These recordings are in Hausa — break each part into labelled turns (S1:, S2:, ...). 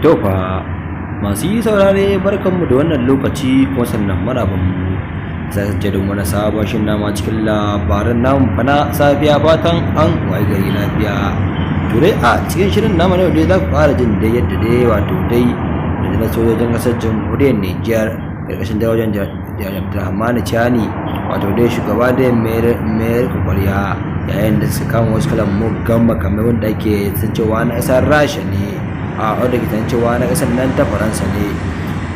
S1: To fa masu yi saurare barkanmu da wannan lokaci kuma sannan marhabanmu za su jadon wani sabon shin nama cikin labaran namu fana safiya fatan an waye gari lafiya. To dai a cikin shirin namu na yau dai za ku fara jin dai yadda dai wato dai da sojojin ƙasar jamhuriyar Nijar ƙarƙashin darajar Abdulrahman Chani wato dai shugaba dai mayar kwakwarya yayin da suka kama wasu kalan muggan makamai wanda ake cewa na ƙasar Rasha ne a wadda ke cewa na ƙasar nan ta Faransa ne.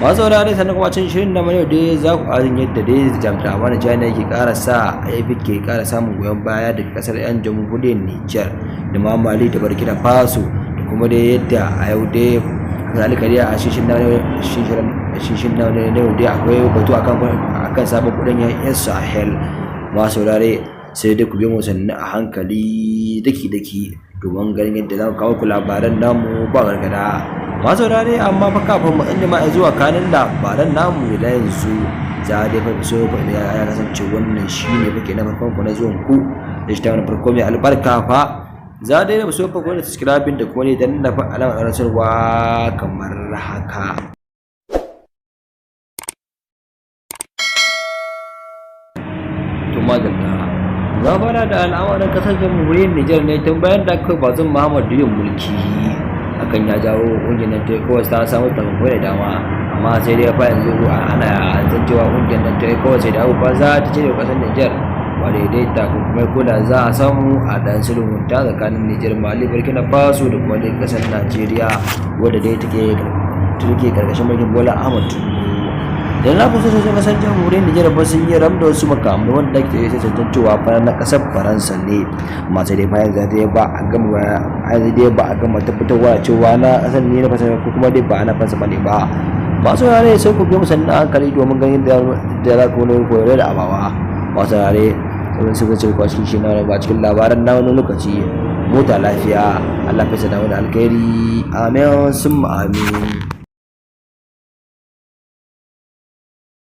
S1: Masu saurare sannan kuma cin shirin da yau dai za ku azin yadda dai Abdulrahman Chani yake ƙara sa ke ƙara samun goyon baya daga ƙasar 'yan jamhuriyar Nijar da ma Mali da Burkina Faso da kuma dai yadda a yau dai zalika dai a shishin na yau dai akwai batu akan sabon kudin yan Sahel. Masu saurare sai dai ku bi mu sannu a hankali daki domin ganin yadda za mu kawo ku labaran namu ba gargada. Masu saurare amma fa kafin mu inda ma zuwa kanin labaran namu da yanzu za a dai fa so ya kasance wannan shine fake na farkon ku na zuwan ku da shi ta wani farko mai albarka fa za dai da so fa ku da subscribing da kuma ne dan da fa alamar rasarwa kamar haka. To madalla za fara da al'amarin kasar jamhuriyar Nijar ne tun bayan da aka bazin Muhammadu yin mulki hakan ya jawo ƙungiyar ta ECOWAS ta samu takamai da dama amma sai dai fa yanzu ana zancewa ƙungiyar ta ECOWAS da abubuwa za ta cire kasar Nijar ba daidaita ko kuma kula za a samu a dan sulhunta tsakanin Nijar, Mali, Burkina Faso da kuma kasar Najeriya wadda dai take karkashin mulkin Bola Ahmed Tinubu. Da na kusa sojojin kasar jamhuriyar Nijar ba sun yi ram da wasu makamai wanda ke yi cancancewa fara na kasar Faransa ne amma sai dai bayan zai ba a gama tabbatarwa cewa na kasar ne na Faransa ko kuma dai ba na Faransa bane ba. Masu rare sai ku bi musannin hankali domin ganin da za ku wani koyar da abawa. Masu rare sai su ga cewa cikin shi na ba cikin labaran na wani lokaci mota lafiya Allah fesa da wani alkhairi amin summa amin.